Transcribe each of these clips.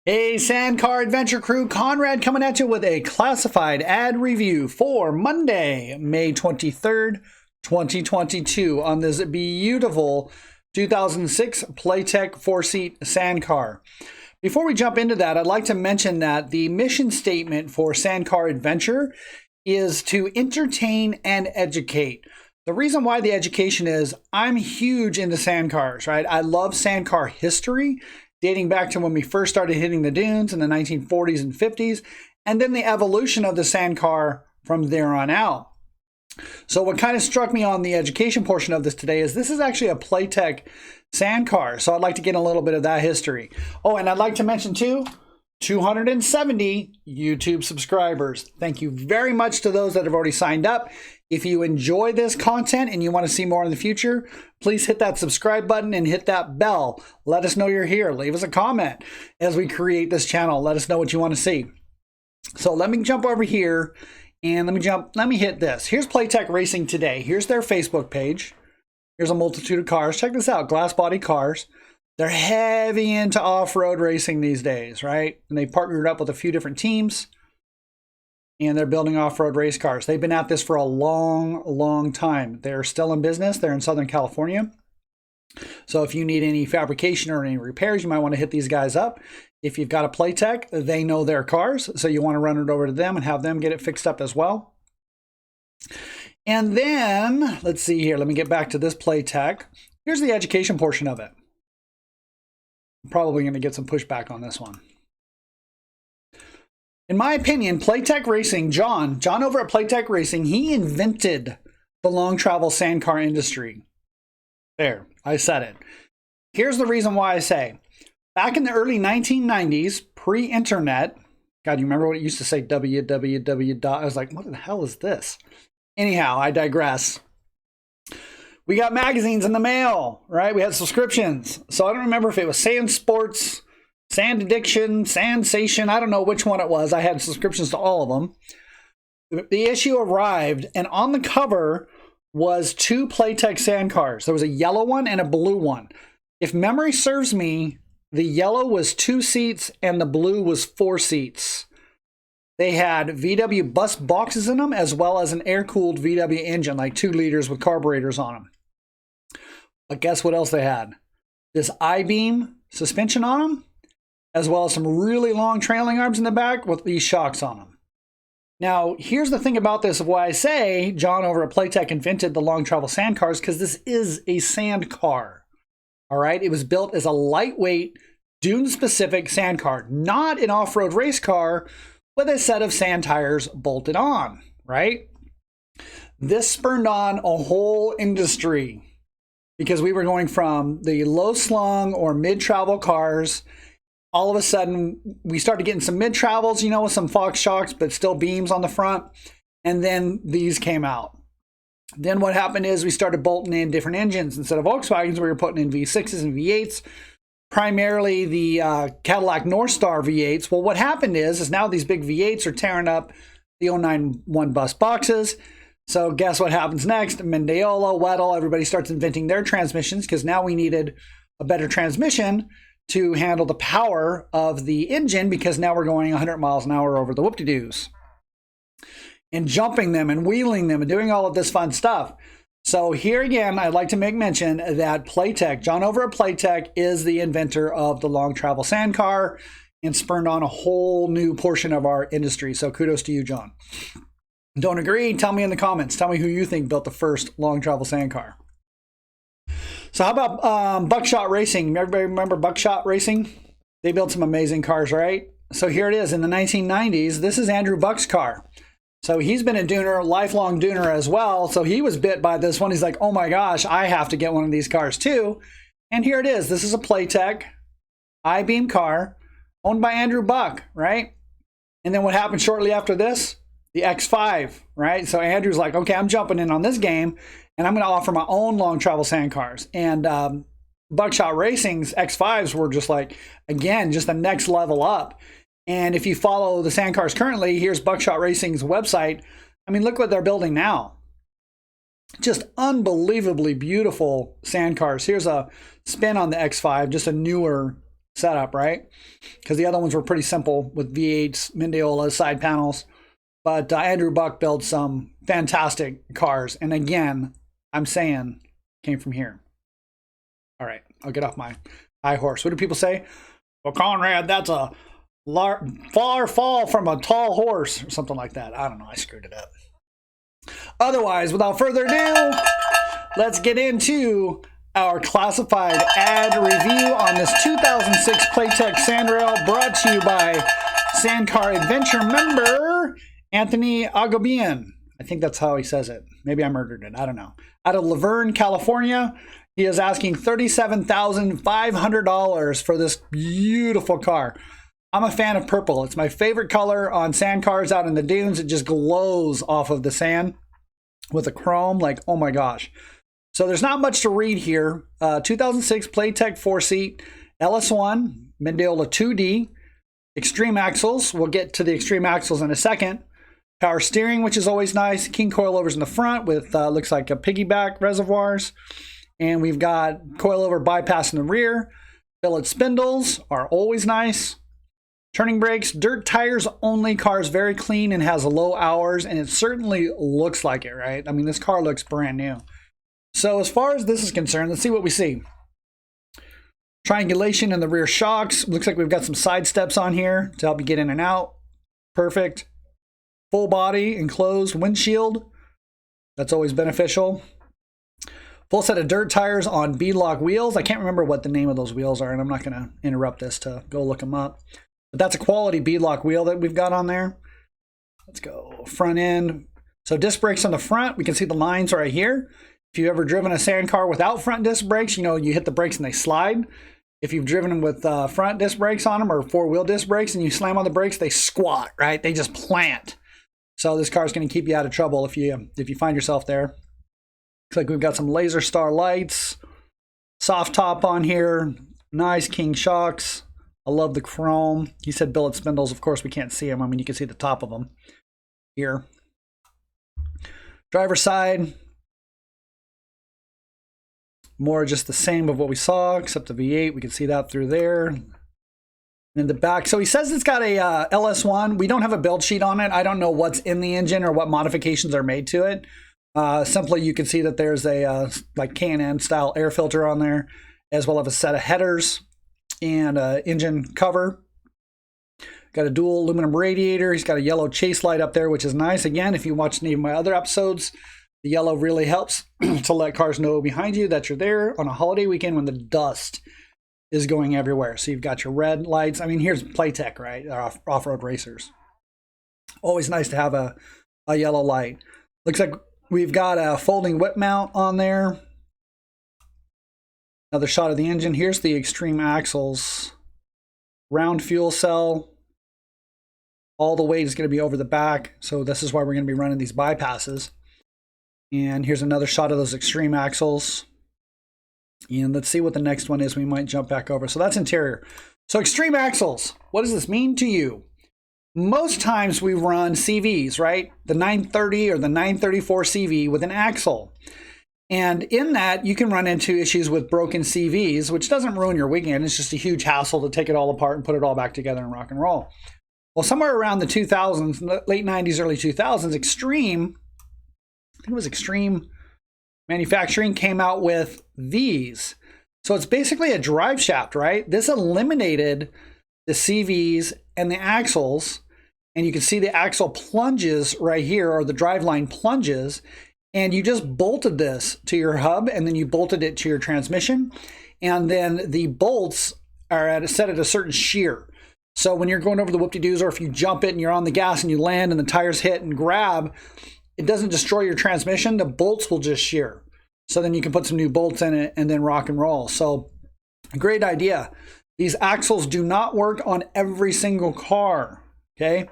Hey, Sandcar Adventure Crew, Conrad coming at you with a classified ad review for Monday, May 23rd, 2022 on this beautiful 2006 Playtech 4-seat Sandcar. Before we jump into that, I'd like to mention that the mission statement for Sandcar Adventure is to entertain and educate. The reason why the education is I'm huge into sandcars, right? I love sandcar history, dating back to when we first started hitting the dunes in the 1940s and 50s, and then the evolution of the sandcar from there on out. So what kind of struck me on the education portion of this today is this is actually a Playtech sandcar. So I'd like to get a little bit of that history. Oh, and I'd like to mention too, 270 YouTube subscribers. Thank you very much to those that have already signed up. If you enjoy this content and you want to see more in the future, please hit that subscribe button and hit that bell. Let us know you're here. Leave us a comment as we create this channel. Let us know what you want to see. So let me jump over here and let me hit this. Here's Playtech Racing today. Here's their Facebook page. Here's a multitude of cars. Check this out, glass body cars. They're heavy into off-road racing these days, right? And they partnered up with a few different teams, and they're building off-road race cars. They've been at this for a long, long time. They're still in business. They're in Southern California. So if you need any fabrication or any repairs, you might want to hit these guys up. If you've got a Playtech, they know their cars, so you want to run it over to them and have them get it fixed up as well. And then, let's see here. Let me get back to this Playtech. Here's the education portion of it. I'm probably going to get some pushback on this one. In my opinion, Playtech Racing, John over at Playtech Racing, he invented the long travel sandcar industry. There, I said it. Here's the reason why I say. Back in the early 1990s, pre-internet, God, you remember what it used to say, www. I was like, what the hell is this? Anyhow, I digress. We got magazines in the mail, right? We had subscriptions. So I don't remember if it was Sand Sports, Sand Addiction, Sandsation. I don't know which one it was. I had subscriptions to all of them. The issue arrived, and on the cover was two Playtech sandcars. There was a yellow one and a blue one. If memory serves me, the yellow was 2 seats and the blue was 4 seats. They had VW bus boxes in them, as well as an air-cooled VW engine, like 2 liters with carburetors on them. But guess what else they had? This I-beam suspension on them, as well as some really long trailing arms in the back with these shocks on them. Now, here's the thing about this of why I say John over at Playtech invented the long travel sand cars, because this is a sand car. All right, it was built as a lightweight, dune-specific sand car, not an off-road race car with a set of sand tires bolted on, right? This spurned on a whole industry because we were going from the low-slung or mid-travel cars. All of a sudden, we started getting some mid-travels, you know, with some Fox shocks, but still beams on the front. And then these came out. Then what happened is we started bolting in different engines. Instead of Volkswagens, we were putting in V6s and V8s, primarily the Cadillac Northstar V8s. Well, what happened is now these big V8s are tearing up the 091 bus boxes. So guess what happens next? Mendeola, Weddell, everybody starts inventing their transmissions because now we needed a better transmission to handle the power of the engine, because now we're going 100 miles an hour over the whoop-de-doos and jumping them and wheeling them and doing all of this fun stuff. So here again, I'd like to make mention that Playtech, John over at Playtech, is the inventor of the long travel sandcar and spurned on a whole new portion of our industry. So kudos to you, John. Don't agree? Tell me in the comments. Tell me who you think built the first long travel sandcar. So how about Buckshot Racing? Everybody remember Buckshot Racing? They built some amazing cars, right? So here it is in the 1990s. This is Andrew Buck's car. So he's been a dooner, lifelong dooner as well. So he was bit by this one. He's like, oh my gosh, I have to get one of these cars too. And here it is. This is a Playtech I-beam car owned by Andrew Buck, right? And then what happened shortly after this? The X5, right? So Andrew's like, okay, I'm jumping in on this game, and I'm going to offer my own long travel sand cars. And Buckshot Racing's X5s were just like, again, just the next level up. And if you follow the sand cars currently, here's Buckshot Racing's website. I mean, look what they're building now. Just unbelievably beautiful sand cars. Here's a spin on the X5, just a newer setup, right? Because the other ones were pretty simple with V8s, Mendeolas, side panels. But Andrew Buck built some fantastic cars. And again, I'm saying came from here. All right, I'll get off my high horse. What do people say? Well, Conrad, that's a far fall from a tall horse or something like that. I don't know. I screwed it up. Otherwise, without further ado, let's get into our classified ad review on this 2006 Playtech Sandrail, brought to you by Sandcar Adventure member Anthony Agobian. I think that's how he says it. Maybe I murdered it. I don't know. Out of Laverne, California, he is asking $37,500 for this beautiful car. I'm a fan of purple. It's my favorite color on sand cars out in the dunes. It just glows off of the sand with a chrome, like, oh my gosh. So there's not much to read here. 2006 Playtech 4-seat, LS1, Mendeola 2D, extreme axles. We'll get to the extreme axles in a second. Power steering, which is always nice. King coilovers in the front with, looks like a piggyback reservoirs. And we've got coilover bypass in the rear. Billet spindles are always nice. Turning brakes, dirt tires only. Car's very clean and has low hours, and it certainly looks like it, right? I mean, this car looks brand new. So as far as this is concerned, let's see what we see. Triangulation in the rear shocks. Looks like we've got some side steps on here to help you get in and out. Perfect. Full body enclosed windshield. That's always beneficial. Full set of dirt tires on beadlock wheels. I can't remember what the name of those wheels are, and I'm not going to interrupt this to go look them up. But that's a quality beadlock wheel that we've got on there. Let's go front end. So disc brakes on the front. We can see the lines right here. If you've ever driven a sand car without front disc brakes, you know, you hit the brakes and they slide. If you've driven them with front disc brakes on them or four-wheel disc brakes and you slam on the brakes, they squat, right? They just plant. So this car is going to keep you out of trouble if you find yourself there. Looks like we've got some laser star lights. Soft top on here. Nice king shocks. I love the chrome. He said billet spindles. Of course, we can't see them. I mean, you can see the top of them here. Driver's side. More just the same of what we saw, except the V8. We can see that through there. And in the back. So he says it's got a LS1. We don't have a build sheet on it. I don't know what's in the engine or what modifications are made to it. Simply, you can see that there's a like K&N style air filter on there, as well as a set of headers and engine cover. Got a dual aluminum radiator. He's got a yellow chase light up there, which is nice. Again, if you watch any of my other episodes, the yellow really helps to let cars know behind you that you're there on a holiday weekend when the dust is going everywhere. So you've got your red lights. I mean, here's Playtech, right? Off-road racers. Always nice to have a yellow light. Looks like we've got a folding whip mount on there. Another shot of the engine. Here's the extreme axles. Round fuel cell. All the weight is going to be over the back. So this is why we're going to be running these bypasses. And here's another shot of those extreme axles. And let's see what the next one is. We might jump back over. So that's interior. So extreme axles. What does this mean to you? Most times we run CVs, right? The 930 or the 934 CV with an axle. And in that, you can run into issues with broken CVs, which doesn't ruin your weekend. It's just a huge hassle to take it all apart and put it all back together and rock and roll. Well, somewhere around the 2000s, late 90s, early 2000s, Extreme, I think it was Extreme Manufacturing, came out with these. So it's basically a drive shaft, right? This eliminated the CVs and the axles. And you can see the axle plunges right here, or the driveline plunges. And you just bolted this to your hub, and then you bolted it to your transmission. And then the bolts are set at a certain shear. So when you're going over the whoop-de-doos, or if you jump it and you're on the gas and you land and the tires hit and grab, it doesn't destroy your transmission. The bolts will just shear. So then you can put some new bolts in it and then rock and roll. So great idea. These axles do not work on every single car. Okay.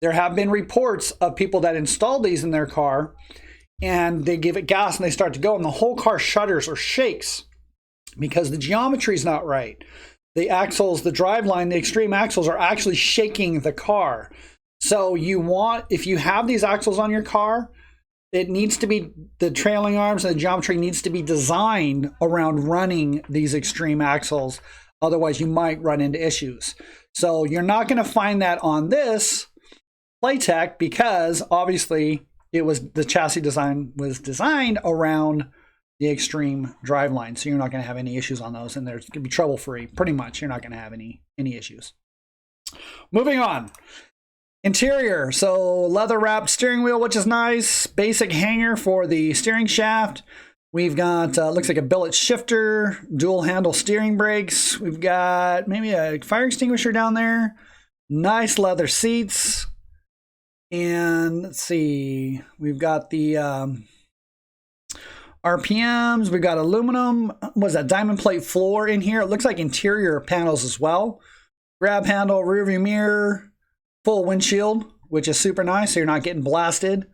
There have been reports of people that install these in their car and they give it gas and they start to go and the whole car shudders or shakes because the geometry is not right. The axles, the driveline, the extreme axles are actually shaking the car. So if you have these axles on your car, it needs to be, the trailing arms and the geometry needs to be designed around running these extreme axles. Otherwise, you might run into issues. So you're not going to find that on this Playtech because obviously the chassis design was designed around the extreme driveline. So you're not going to have any issues on those, and there's going to be trouble free. Pretty much, you're not going to have any issues. Moving on. Interior. So leather wrapped steering wheel, which is nice. Basic hanger for the steering shaft. We've got, looks like a billet shifter, dual handle steering brakes. We've got maybe a fire extinguisher down there. Nice leather seats. And let's see, we've got the RPMs. We've got aluminum, what is that, diamond plate floor in here. It looks like interior panels as well. Grab handle, rear view mirror, full windshield, which is super nice, so you're not getting blasted.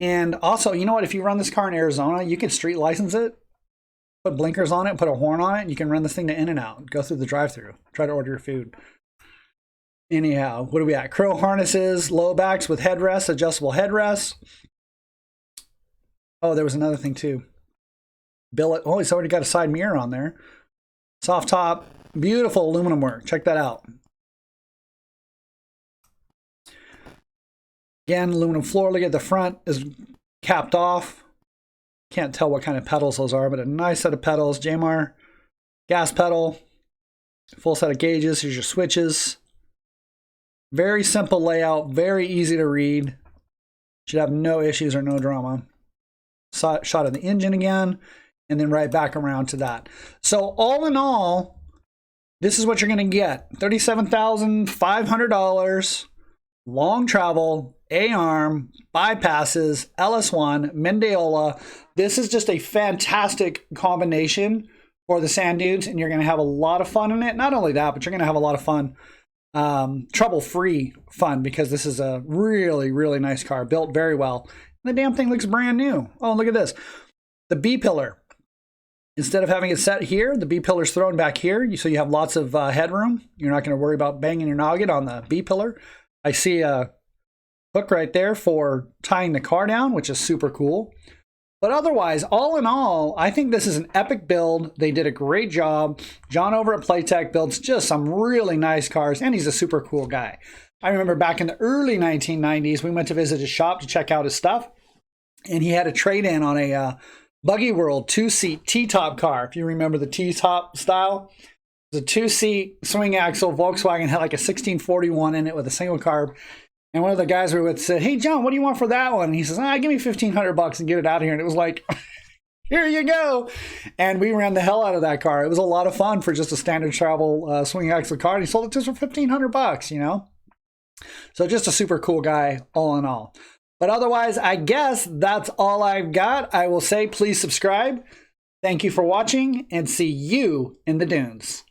And also, you know what? If you run this car in Arizona, you can street license it, put blinkers on it, put a horn on it, and you can run this thing to in and out. Go through the drive-thru. Try to order your food. Anyhow, what do we got? Crow harnesses, low backs with headrests, adjustable headrests. Oh, there was another thing too. Billet. Oh, it's already got a side mirror on there. Soft top. Beautiful aluminum work. Check that out. Again, aluminum floor. Look at the front is capped off. Can't tell what kind of pedals those are, but a nice set of pedals. Jamar gas pedal. Full set of gauges. Here's your switches. Very simple layout. Very easy to read. Should have no issues or no drama. Shot of the engine again. And then right back around to that. So all in all, this is what you're going to get. $37,500. Long travel. A-arm, bypasses, LS1, Mendiola. This is just a fantastic combination for the sand dunes, and you're going to have a lot of fun in it. Not only that, but you're going to have a lot of fun, trouble-free fun, because this is a really, really nice car, built very well. And the damn thing looks brand new. Oh, look at this. The B-pillar. Instead of having it set here, the B-pillar's thrown back here, so you have lots of headroom. You're not going to worry about banging your noggin on the B-pillar. I see a hook right there for tying the car down, which is super cool. But otherwise, all in all, I think this is an epic build. They did a great job. John over at Playtech builds just some really nice cars, and he's a super cool guy. I remember back in the early 1990s, we went to visit his shop to check out his stuff, and he had a trade-in on a Buggy World 2-seat T-top car, if you remember the T-top style. It was a 2-seat swing axle Volkswagen, had like a 1641 in it with a single carb. And one of the guys we were with said, "Hey, John, what do you want for that one?" And he says, "Give me $1,500 and get it out of here." And it was like, here you go. And we ran the hell out of that car. It was a lot of fun for just a standard travel swing axle car. And he sold it to us for $1,500, you know? So just a super cool guy, all in all. But otherwise, I guess that's all I've got. I will say, please subscribe. Thank you for watching, and see you in the dunes.